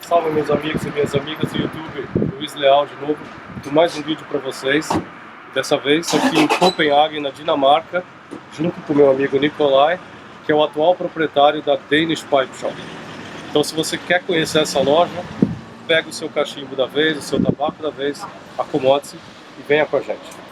Salve meus amigos e minhas amigas do YouTube, Luiz Leal de novo, com mais um vídeo para vocês. Dessa vez aqui em Copenhague, na Dinamarca, junto com meu amigo Nikolaj, que é o atual proprietário da Danish Pipe Shop. Então se você quer conhecer essa loja, pega o seu cachimbo da vez, o seu tabaco da vez, acomode-se e venha com a gente.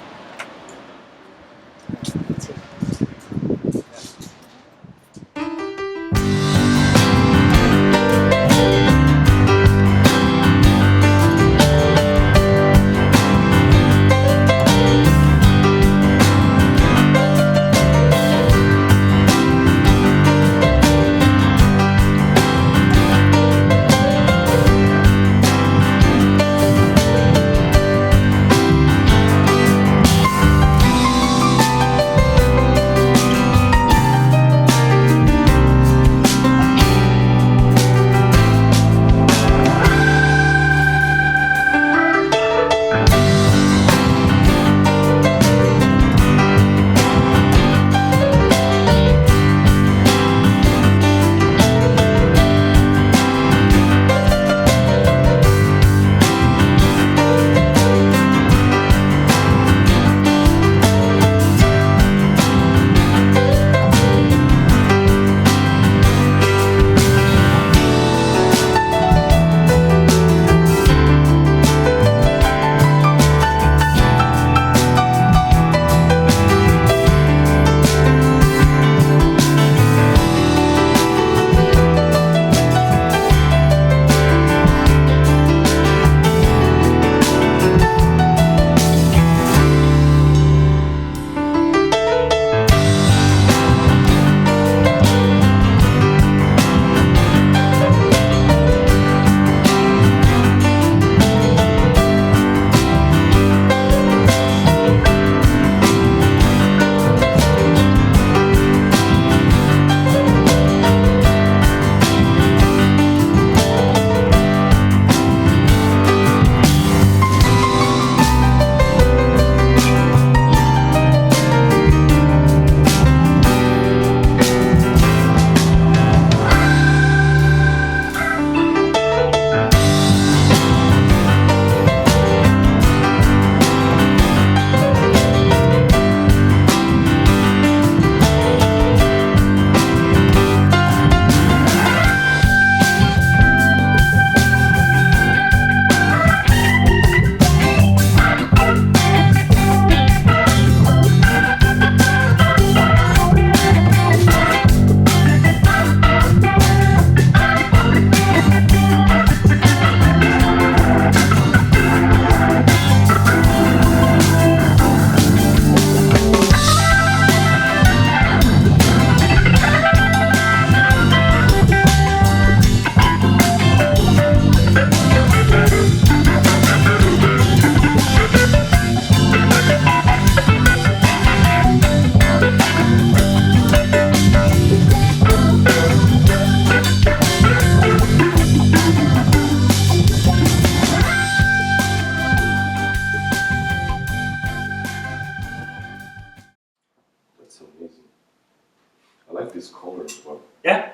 Yeah,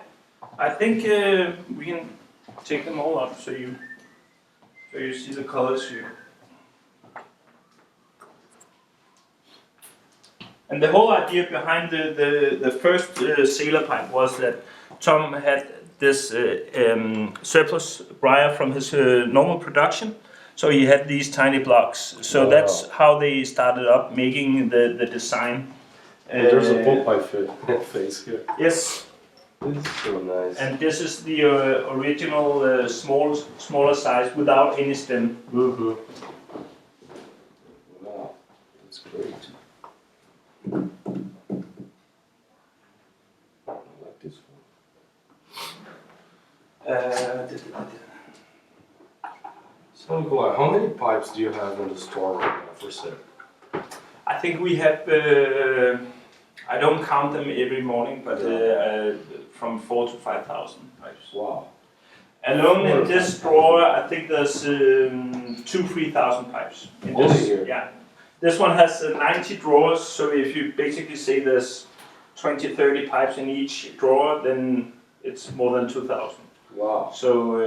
I think we can take them all up so you see the colors here. And the whole idea behind the first sailor pipe was that Tom had this surplus briar from his normal production, so he had these tiny blocks. So that's how they started up making the design. There's a book by face here. Yes. This is so nice. And this is the original smaller size without any stem. Mm-hmm. Wow, that's great. I like this one. So, Nikolaj, how many pipes do you have in the store right now for sale? I think we have, I don't count them every morning, but from 4,000 to 5,000 pipes. Wow. Alone in this drawer, I think there's 2,000-3,000 pipes. In this, here? Yeah. This one has 90 drawers, so if you basically say there's 20-30 pipes in each drawer, then it's more than 2,000. Wow. So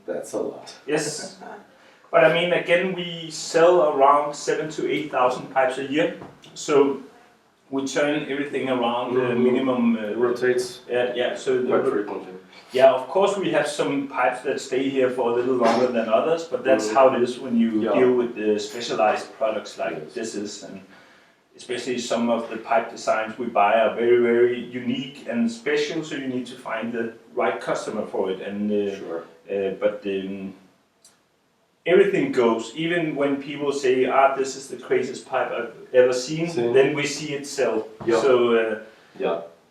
that's a lot. yes, but I mean, again, we sell around 7,000 to 8,000 pipes a year. So we turn everything around minimum. It rotates. Yeah. So quite frequently. Yeah, of course we have some pipes that stay here for a little longer than others, but that's how it is when you deal with the specialized products like this is, and especially some of the pipe designs we buy are very, very unique and special, so you need to find the right customer for it. And but everything goes, even when people say, this is the craziest pipe I've ever seen, then we see it sell. So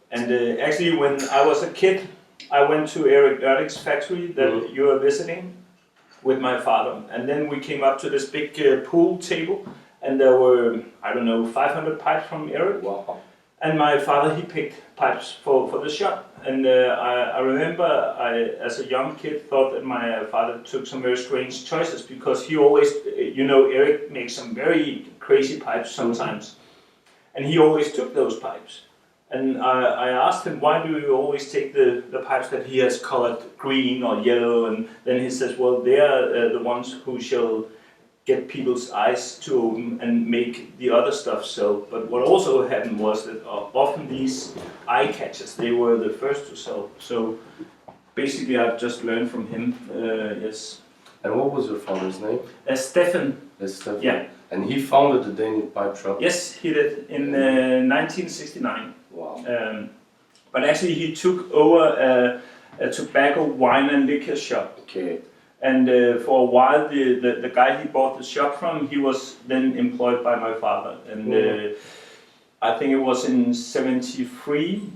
and actually when I was a kid, I went to Erik Erdik's factory that you are visiting with my father, and then we came up to this big pool table, and there were, I don't know, 500 pipes from Erik. Wow. And my father, he picked pipes for the shop. And I remember as a young kid, thought that my father took some very strange choices, because he always, Erik makes some very crazy pipes sometimes. And he always took those pipes. And I asked him, why do you always take the pipes that he has colored green or yellow? And then he says, well, they are the ones who shall get people's eyes to open and make the other stuff sell. But what also happened was that often these eye catchers, they were the first to sell. So basically I've just learned from him, yes. And what was your father's name? Stefan. Stefan. Yeah. And he founded the Danish Pipe Shop? Yes, he did, in 1969. Wow. But actually he took over a tobacco, wine and liquor shop. Okay. And for a while, the guy he bought the shop from, he was then employed by my father. And I think it was in '73,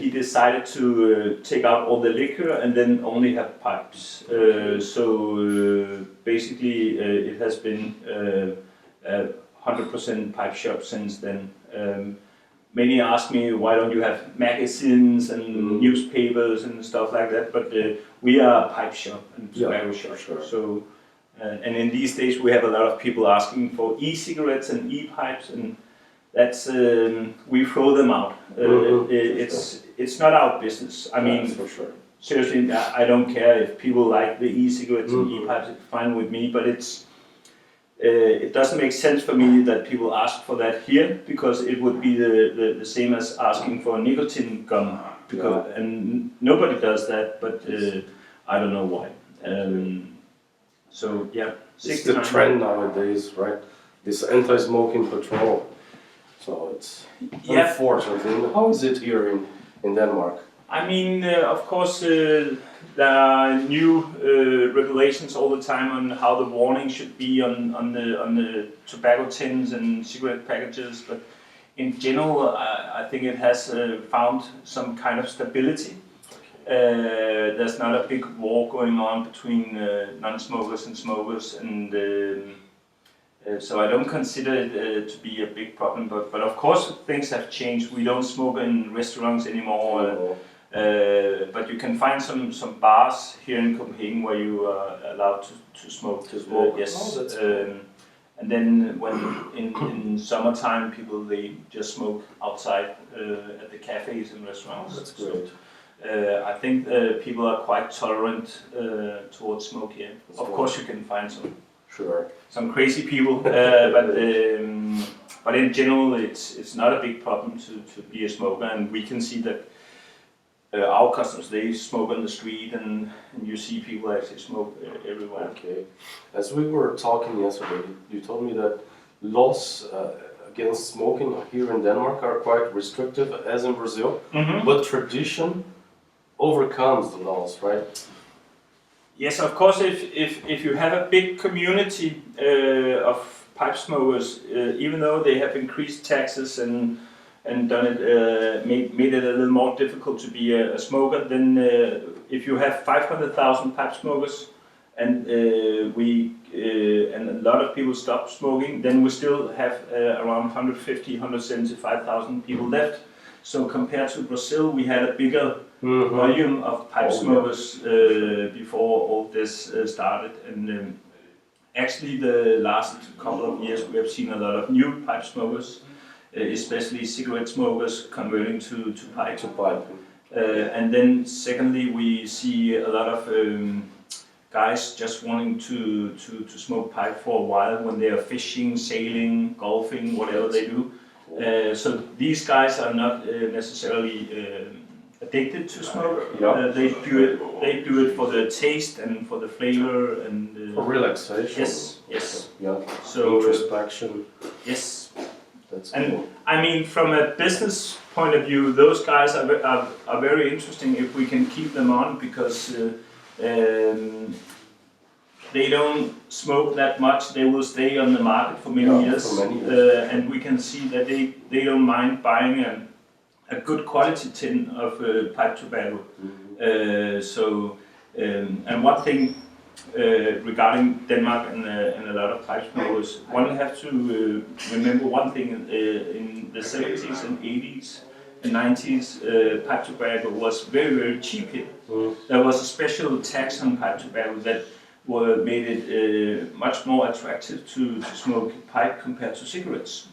he decided to take out all the liquor and then only have pipes. So basically, it has been 100% pipe shop since then. Many ask me, why don't you have magazines and newspapers and stuff like that? But we are a pipe shop and tobacco shop. Sure. So, and in these days we have a lot of people asking for e-cigarettes and e-pipes, and that's we throw them out. It's not our business. I mean, for sure. Seriously, I don't care if people like the e-cigarettes and e-pipes. It's fine with me, but it doesn't make sense for me that people ask for that here, because it would be the same as asking for nicotine gum, and nobody does that, but I don't know why. So yeah, it's the trend nowadays, right? This anti-smoking patrol. So it's unfortunate. How is it here in Denmark? I mean, of course, there are new regulations all the time on how the warning should be on the tobacco tins and cigarette packages, but in general, I think it has found some kind of stability. There's not a big war going on between non-smokers and smokers, and so I don't consider it to be a big problem. But of course, things have changed. We don't smoke in restaurants anymore. But you can find some bars here in Copenhagen where you are allowed to smoke. Yes. And then when in summertime, they just smoke outside at the cafes and restaurants. That's great. So, I think people are quite tolerant towards smoke here. Of course, you can find some crazy people, but in general, it's not a big problem to be a smoker, and we can see that. Our customers, they smoke on the street, and you see people actually smoke everywhere. Okay. As we were talking yesterday, you told me that laws against smoking here in Denmark are quite restrictive, as in Brazil, but tradition overcomes the laws, right? Yes, of course, if you have a big community of pipe smokers, even though they have increased taxes and done it, made it a little more difficult to be a smoker, then if you have 500,000 pipe smokers and and a lot of people stop smoking, then we still have around 175,000 people left. So compared to Brazil, we had a bigger volume of pipe smokers before all this started. And actually the last couple of years we have seen a lot of new pipe smokers, especially cigarette smokers converting to pipe. And then secondly, we see a lot of guys just wanting to smoke pipe for a while when they are fishing, sailing, golfing, whatever they do. So these guys are not necessarily addicted to smoke. They do it for the taste and for the flavor and for relaxation. Yes. Yeah. So introspection. Yes. That's and cool. I mean, from a business point of view, those guys are very interesting if we can keep them on, because they don't smoke that much. They will stay on the market for many years. And we can see that they don't mind buying a good quality tin of pipe tobacco. And one thing regarding Denmark and a lot of pipe smokers, one have to remember one thing. In the 70s and 80s and 90s, pipe tobacco was very, very cheap here. There was a special tax on pipe tobacco that made it much more attractive to smoke pipe compared to cigarettes.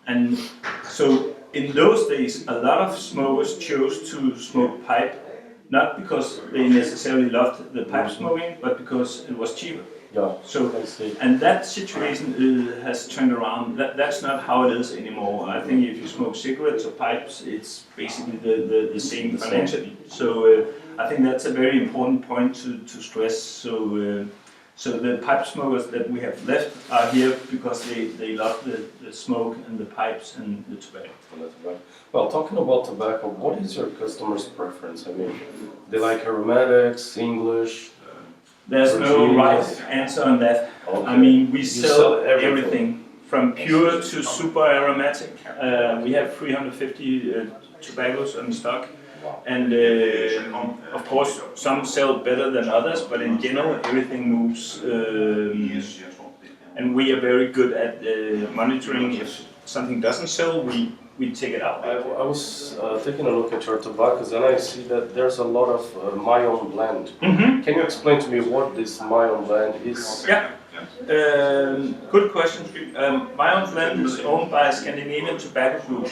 And so in those days, a lot of smokers chose to smoke pipe, not because they necessarily loved the pipe smoking, but because it was cheaper. So, and that situation has turned around. That's not how it is anymore. I think if you smoke cigarettes or pipes, it's basically the same financially. So I think that's a very important point to stress. So the pipe smokers that we have left are here because they love the smoke and the pipes and the tobacco. Well, talking about tobacco, what is your customer's preference? I mean, they like aromatics, English? There's no right answer on that. I mean, we sell everything from pure to super aromatic. We have 350 tobaccos on stock. And of course, some sell better than others, but in general, everything moves. And we are very good at monitoring. If something doesn't sell, we take it out. I was taking a look at your tobaccos, and I see that there's a lot of my own blend. Can you explain to me what this my own blend is? Yeah. Good question. My own blend is owned by a Scandinavian tobacco group.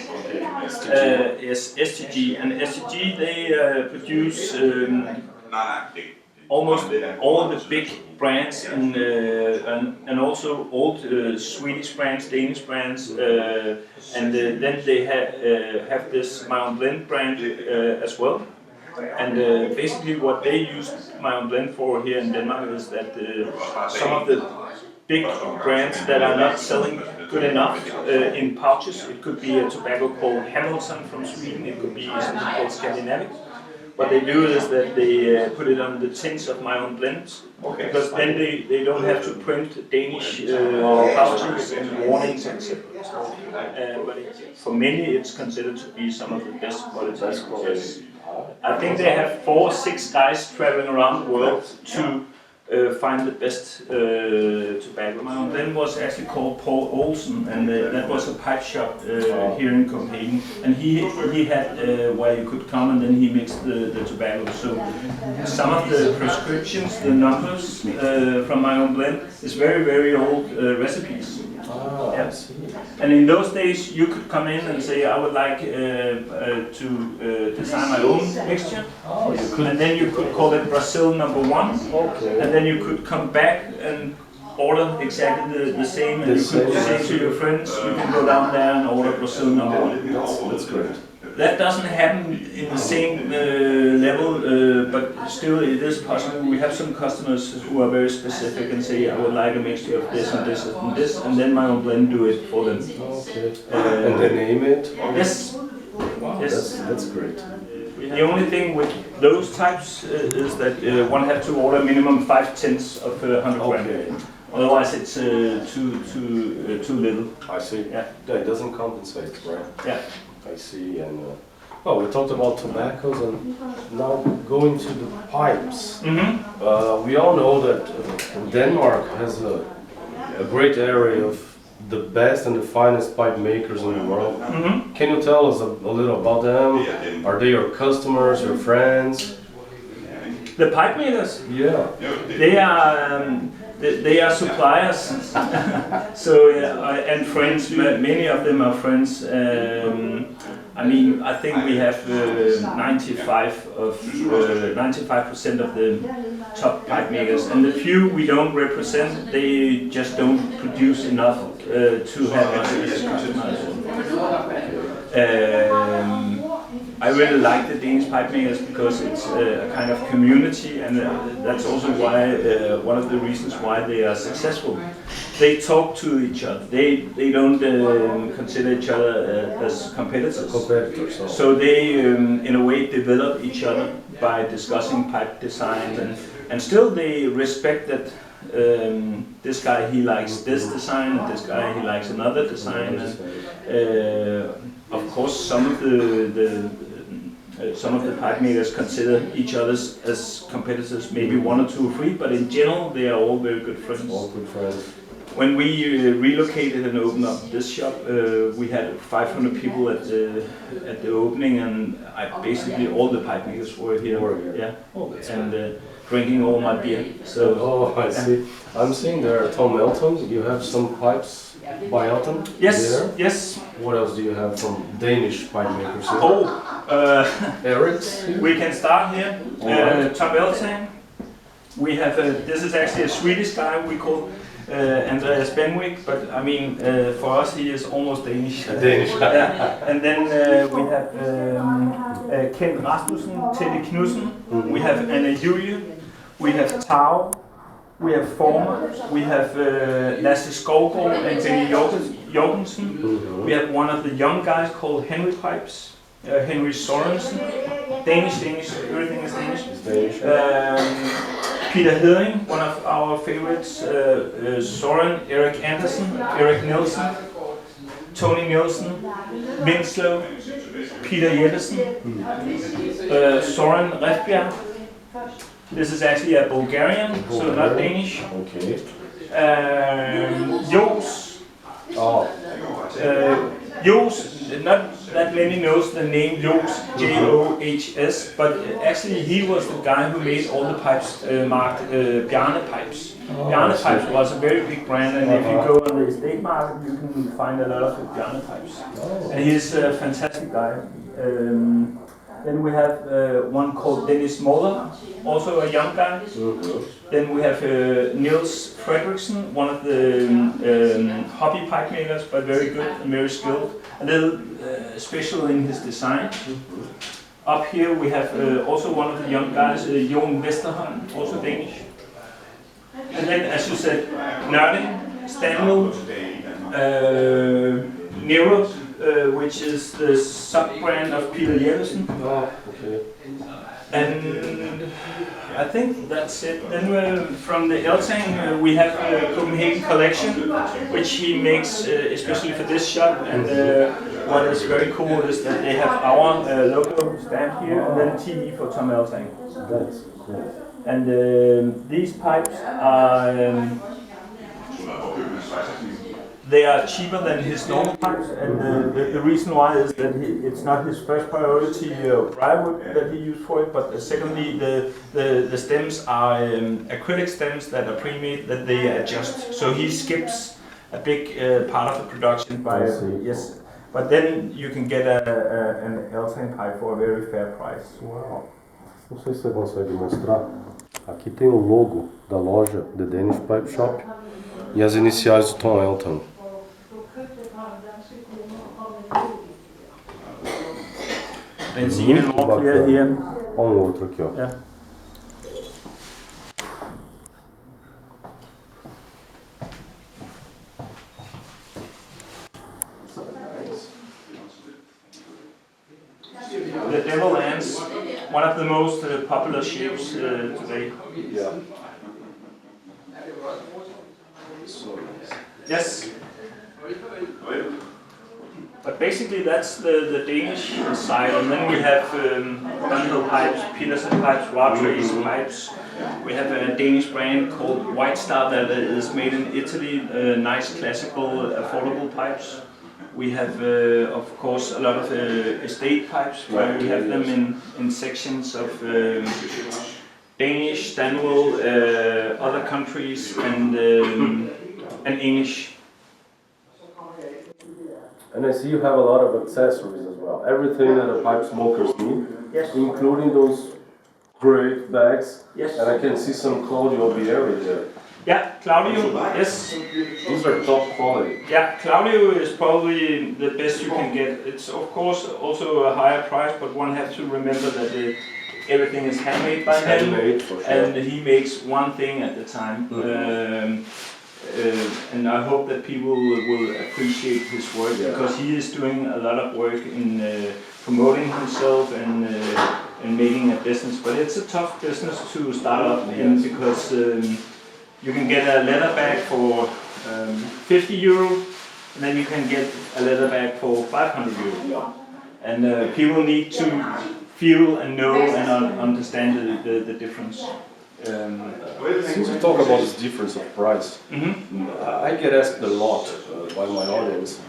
Yes, STG. And STG, they produce almost all the big brands and also old Swedish brands, Danish brands, and then they have this my own blend brand as well. And basically what they use my own blend for here in Denmark is that some of the big brands that are not selling good enough in pouches, it could be a tobacco called Hamilton from Sweden, it could be something called Scandinavic. What they do is that they put it on the tins of my own blends, because then they don't have to print Danish pouches and warnings, etc. But for many it's considered to be some of the best quality. I think they have 4 or 6 guys traveling around the world to find the best tobacco. My own blend was actually called Paul Olsen, and that was a pipe shop here in Copenhagen. And he had where you could come and then he mixed the tobacco. So some of the prescriptions, the numbers from my own blend is very, very old recipes. Yes. And in those days you could come in and say, I would like to design my own mixture. And then you could call it Brazil number 1. And then you could come back and order exactly the same, and you could say to your friends, you can go down there and order Brazil number 1. That's great. That doesn't happen in the same level, but still it is possible. We have some customers who are very specific and say, I would like a mixture of this and this and this, and then my own blend do it for them. And they name it? Yes. Wow, yes. That's great. The only thing with those types is that one has to order minimum 5 tins of 100 gram. Otherwise it's too little. I see. Yeah, it doesn't compensate, right? Yeah. I see. And well, we talked about tobaccos, and now going to the pipes. We all know that Denmark has a great area of the best and the finest pipe makers in the world. Can you tell us a little about them? Are they your customers, your friends? The pipe makers? Yeah. They are They are suppliers, so and friends. Many of them are friends. I mean, I think we have 95% of the top pipe makers, and the few we don't represent, they just don't produce enough to have us as customers. I really like the Danish pipe makers because it's a kind of community, and that's also why one of the reasons why they are successful. They talk to each other. They don't consider each other as competitors. So they, in a way, develop each other by discussing pipe design, and still they respect that this guy he likes this design, and this guy he likes another design. And, of course, some of the pipe makers consider each other as competitors, maybe one or two or three, but in general they are all very good friends. All good friends. When we relocated and opened up this shop, we had 500 people at the opening, and basically all the pipe makers were here. Yeah, and drinking all my beer. So. Oh, I see. I'm seeing there Tom Elton. You have some pipes by Elton. Yes. There. Yes. What else do you have from Danish pipe makers? Eric's. We can start here. Tom Elton. We have this is actually a Swedish guy we call Andreas Benwick, but I mean for us he is almost Danish. Danish. And then we have Ken Rasmussen, Teddy Knudsen. We have Anna Julie. We have Tao. We have Former. We have Lasse Skovgaard and Benny Jorgensen. We have one of the young guys called Henry Pipes. Henry Sorensen. Danish, everything is Danish. Peter Heding, one of our favorites, Soren, Erik Andersen, Erik Nielsen, Tony Nielsen, Winslow, Peter Jeppesen, Soren Refbjerg. This is actually a Bulgarian, so not Danish. Okay. Jos. Jos, not that many knows the name Jos, J-O-H-S, but actually he was the guy who made all the pipes marked Bjarne Pipes. Bjarne Pipes was a very big brand, and if you go on the estate market, you can find a lot of Bjarne Pipes. And he's a fantastic guy. Then we have one called Dennis Moller, also a young guy. Then we have Niels Fredriksen, one of the hobby pipe makers, but very good and very skilled. A little special in his design. Up here we have also one of the young guys, Jon Vesterholm, also Danish. And then, as you said, Nørden, Stanley, Nero, which is the sub-brand of Peter Jeppesen. And I think that's it. Then from the Eltang we have the Copenhagen collection, which he makes especially for this shop. And what is very cool is that they have our logo stamped here, and then TE for Tom Eltang. That's cool. And these pipes are they are cheaper than his normal pipes, and the reason why is that it's not his first priority plywood that he used for it, but secondly the stems are acrylic stems that are pre-made that they adjust. So he skips a big part of the production by yes, but then you can get an Eltang pipe for a very fair price. Wow. Não sei se você consegue mostrar. Aqui tem o logo da loja The Danish Pipe Shop e as iniciais do Tom Elton. It's even more clear here. Olha outro aqui, ó. Yeah. The devil ants, one of the most popular shapes today. Yeah. Yes. But basically that's the Danish side, and then we have Dunhill pipes, Peterson pipes, Rotary pipes. We have a Danish brand called White Star that is made in Italy, nice classical affordable pipes. We have of course a lot of estate pipes where we have them in sections of Danish, Daniel, other countries, and English. And I see you have a lot of accessories as well. Everything that a pipe smokers need, Yes. including those great bags. Yes. And I can see some Claudio Vieri there. Yeah, Claudio, yes. These are top quality. Yeah, Claudio is probably the best you can get. It's of course also a higher price, but one has to remember that everything is handmade by him, Handmade, for sure. and he makes one thing at a time. And I hope that people will appreciate his work, because he is doing a lot of work in promoting himself and making a business. But it's a tough business to start up in, because you can get a leather bag for 50 euro, and then you can get a leather bag for 500 euro. And people need to feel and know and understand the difference. Since you talk about this difference of price, I get asked a lot by my audience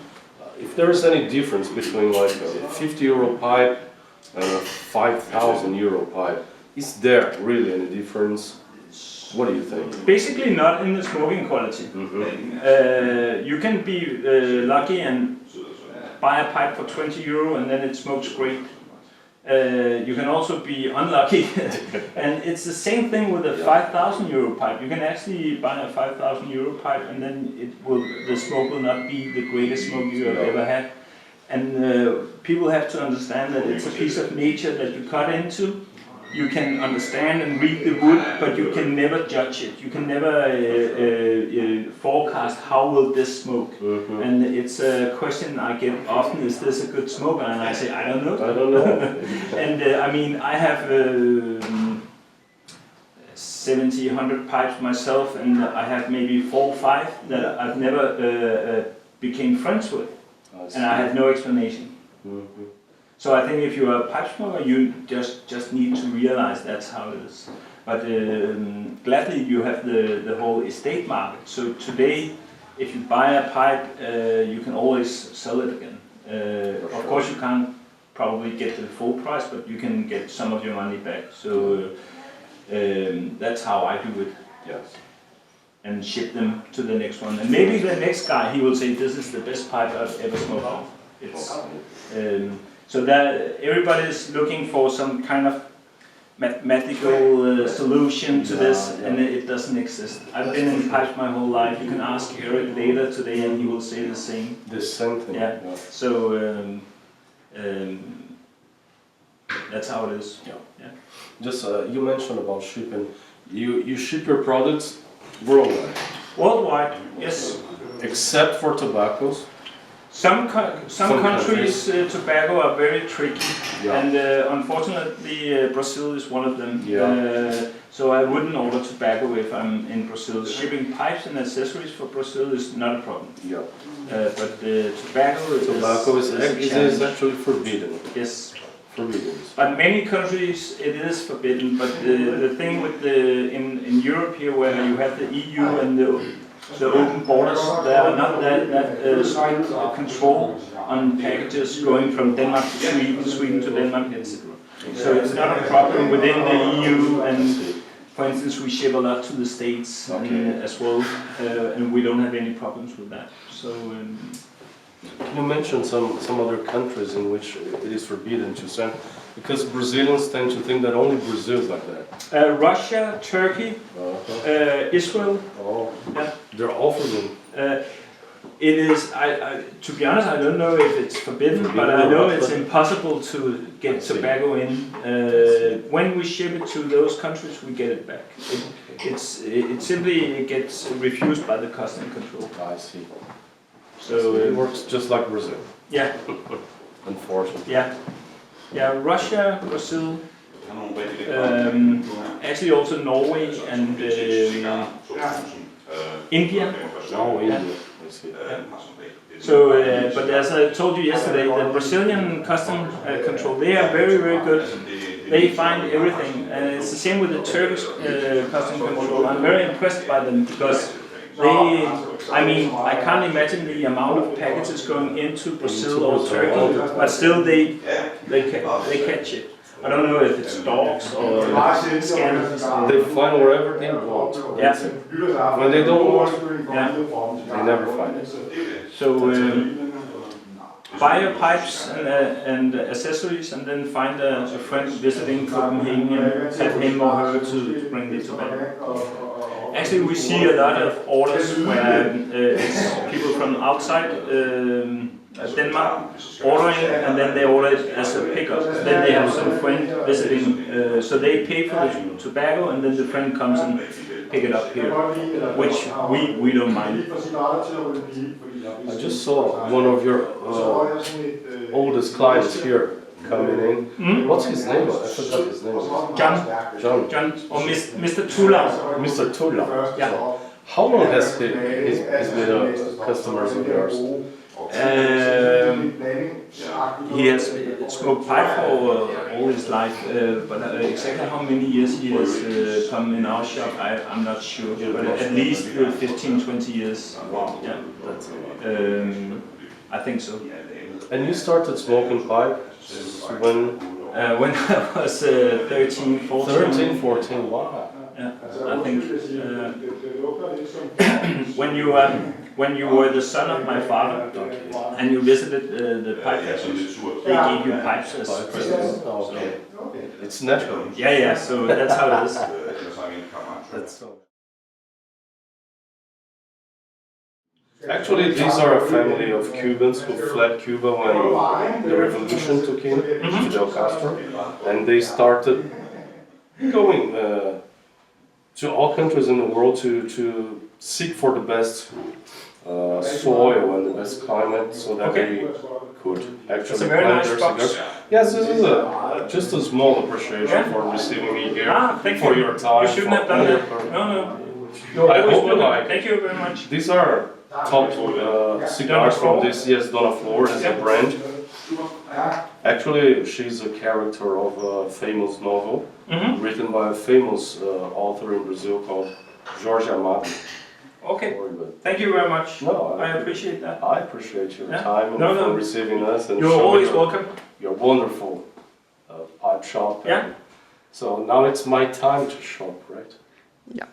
if there is any difference between like a 50 euro pipe and a 5,000 euro pipe. Is there really any difference? What do you think? Basically not in the smoking quality. You can be lucky and buy a pipe for 20 euro and then it smokes great. You can also be unlucky, and it's the same thing with a 5,000 euro pipe. You can actually buy a 5,000 euro pipe, and then the smoke will not be the greatest smoke you have ever had. And people have to understand that it's a piece of nature that you cut into. You can understand and read the wood, but you can never judge it. You can never forecast how will this smoke. And it's a question I get often: is this a good smoke? And I say, I don't know. I don't know. And I mean, I have 70, 100 pipes myself, and I have maybe 4 or 5 that I've never became friends with, and I have no explanation. So I think if you're a pipe smoker, you just need to realize that's how it is. But gladly you have the whole estate market. So today, if you buy a pipe, you can always sell it again. Of course you can't probably get the full price, but you can get some of your money back. So that's how I do it. Yes. And ship them to the next one. And maybe the next guy, he will say, this is the best pipe I've ever smoked on. It's, so that everybody is looking for some kind of mathematical solution to this, and it doesn't exist. I've been in pipes my whole life. You can ask Eric later today, and he will say the same. The same thing. Yeah. So that's how it is. Yeah. Just you mentioned about shipping. You ship your products worldwide. Worldwide, yes. Except for tobaccos. Some countries tobacco are very tricky, and unfortunately Brazil is one of them. So I wouldn't order tobacco if I'm in Brazil. Shipping pipes and accessories for Brazil is not a problem. But tobacco is actually forbidden. Yes. Forbidden. But many countries it is forbidden. But the thing with in Europe here, where you have the EU and the open borders, there are not that strict control on packages going from Denmark to Sweden, Sweden to Denmark, etc. So it's not a problem within the EU, and for instance we ship a lot to the States as well, and we don't have any problems with that. So can you mention some other countries in which it is forbidden to send? Because Brazilians tend to think that only Brazil is like that. Russia, Turkey, Israel. Oh, yeah. They're all forbidden. It is. To be honest, I don't know if it's forbidden, but I know it's impossible to get tobacco in. When we ship it to those countries, we get it back. It simply gets refused by the customs control. I see. So it works just like Brazil. Yeah. Unfortunately. Yeah. Yeah, Russia, Brazil, actually also Norway and India. Oh, India. I see. So, but as I told you yesterday, the Brazilian customs control, they are very, very good. They find everything, and it's the same with the Turkish customs control. I'm very impressed by them because I mean, I can't imagine the amount of packages going into Brazil or Turkey, but still they catch it. I don't know if it's dogs or scanners. They find wherever they want. Yeah. When they don't want, Yeah. they never find it. So buy your pipes and accessories, and then find a friend visiting Copenhagen and have him or her to bring it to back. Actually, we see a lot of orders where it's people from outside Denmark ordering, and then they order it as a pickup. Then they have some friend visiting, so they pay for the tobacco, and then the friend comes and pick it up here, which we don't mind. I just saw one of your oldest clients here coming in. Mm? What's his name? I forgot his name. John, or Mr. Tula. Mr. Tula. Yeah. How long has he been a customer of yours? He has smoked pipe for all his life, but exactly how many years he has come in our shop, I'm not sure, but at least 15-20 years. Wow. Yeah. That's a lot. I think so. And you started smoking pipe when? When I was 13, 14. 13, 14, wow. Yeah, I think when you were the son of my father and you visited the pipe shop, they gave you pipes as presents. Okay. It's natural. Yeah, so that's how it is. That's so. Actually, these are a family of Cubans who fled Cuba when the revolution took in, Fidel Castro, and they started going to all countries in the world to seek for the best soil and the best climate, so that they could actually plant their cigars. Yes, this is just a small appreciation for receiving me here, Thank for you. your time. You shouldn't have done that. No. I hope you like. Thank you very much. These are top cigars from this, yes, Donna Flor is a brand. Actually, she's a character of a famous novel written by a famous author in Brazil called Jorge Amado. Okay, thank you very much. No, I appreciate that. I appreciate your time and for receiving us. And you're always welcome. Your wonderful pipe shop. Yeah. So now it's my time to shop, right? Yeah.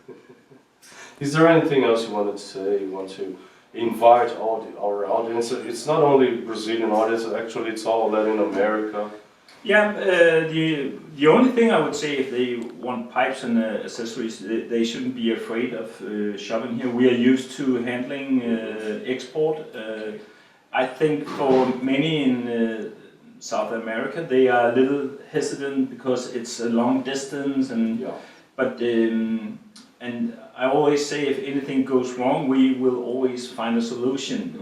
Is there anything else you wanted to say? You want to invite our audience? It's not only Brazilian audience, actually it's all Latin America. Yeah, the only thing I would say, if they want pipes and accessories, they shouldn't be afraid of shopping here. We are used to handling export. I think for many in South America, they are a little hesitant because it's a long distance, and I always say, if anything goes wrong, we will always find a solution.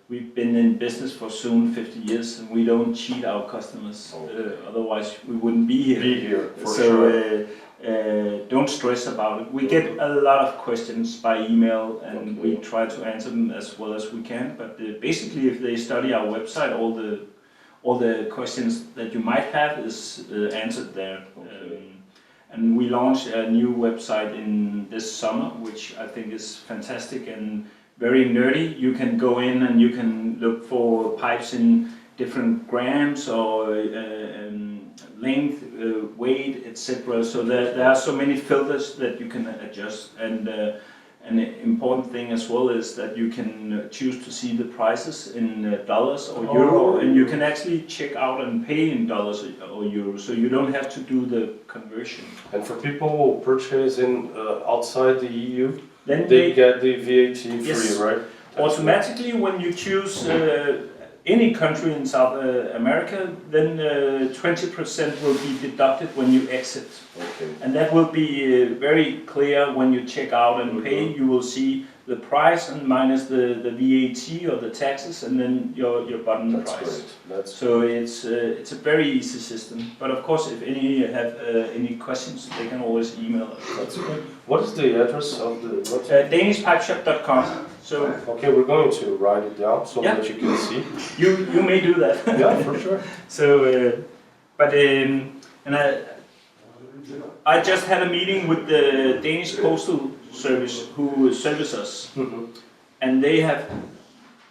We've been in business for soon 50 years, and we don't cheat our customers. Otherwise, we wouldn't be here. For sure. Don't stress about it. We get a lot of questions by email, and we try to answer them as well as we can. But basically, if they study our website, all the questions that you might have is answered there. And we launched a new website in this summer, which I think is fantastic and very nerdy. You can go in and you can look for pipes in different grams or length, weight, etc. So there are so many filters that you can adjust. And an important thing as well is that you can choose to see the prices in dollars or euro, and you can actually check out and pay in dollars or euro, so you don't have to do the conversion. And for people who purchase in outside the EU, then they get the VAT yes, free, right? Automatically, when you choose any country in South America, then 20% will be deducted when you exit. Okay. And that will be very clear when you check out and pay. You will see the price and minus the VAT or the taxes, and then your bottom price. Great. So it's a very easy system. But of course, if any have any questions, they can always email us. That's great. What is the address of the website? DanishPipeShop.com. So okay, we're going to write it down so that you can see. You may do that. Yeah, for sure. So, and I just had a meeting with the Danish Postal Service who service us, and they have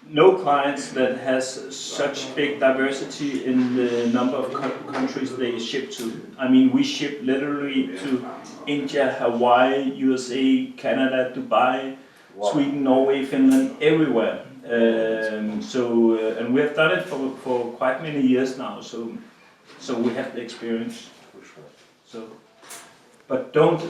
no clients that has such big diversity in the number of countries they ship to. I mean, we ship literally to India, Hawaii, USA, Canada, Dubai, wow. Sweden, Norway, Finland, everywhere. And we have done it for quite many years now, so we have the experience. So, but don't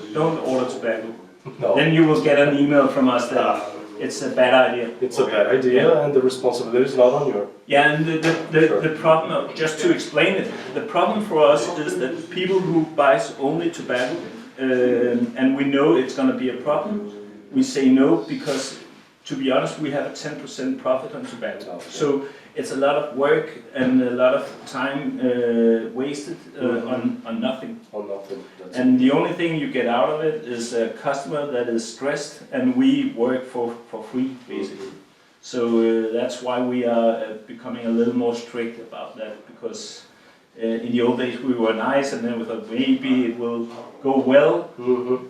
order tobacco. No. Then you will get an email from us that it's a bad idea. It's a bad idea, and the responsibility is not on you. Yeah, and the problem, just to explain it, the problem for us is that people who buys only tobacco, and we know it's going to be a problem, we say no because, to be honest, we have a 10% profit on tobacco. Okay. So it's a lot of work and a lot of time wasted on nothing. On nothing. And the only thing you get out of it is a customer that is stressed, and we work for free, basically. So that's why we are becoming a little more strict about that, because in the old days we were nice, and then we thought maybe it will go well.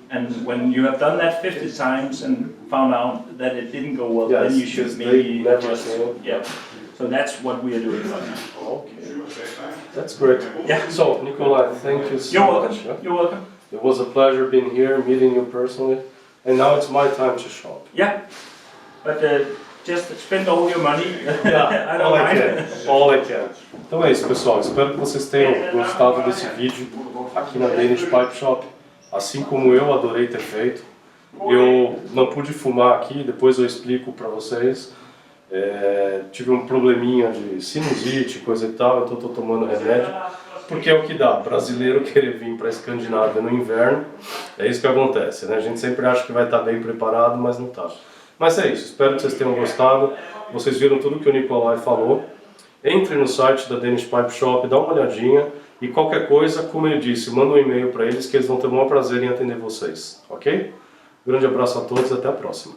And when you have done that 50 times and found out that it didn't go well, yes, then you should maybe just, yeah. So that's what we are doing right now. Okay. That's great. Yeah. So, Nikolaj, thank you so much. Yeah? You're welcome. It was a pleasure being here, meeting you personally. And now it's my time to shop. Yeah. But just spend all your money. Yeah, I don't mind. All I can. Então é isso, pessoal. Espero que vocês tenham gostado desse vídeo aqui na Danish Pipe Shop. Assim como eu adorei ter feito. Eu não pude fumar aqui, depois eu explico para vocês. Tive um probleminha de sinusite, coisa e tal, então estou tomando remédio, porque é o que dá, brasileiro querer vir para a Escandinávia no inverno, é isso que acontece, né? A gente sempre acha que vai estar bem preparado, mas não está. Mas é isso, espero que vocês tenham gostado, vocês viram tudo que o Nikolaj falou. Entre no site da Danish Pipe Shop, dá uma olhadinha, e qualquer coisa, como ele disse, manda um e-mail para eles que eles vão ter o maior prazer em atender vocês, ok? Grande abraço a todos e até a próxima.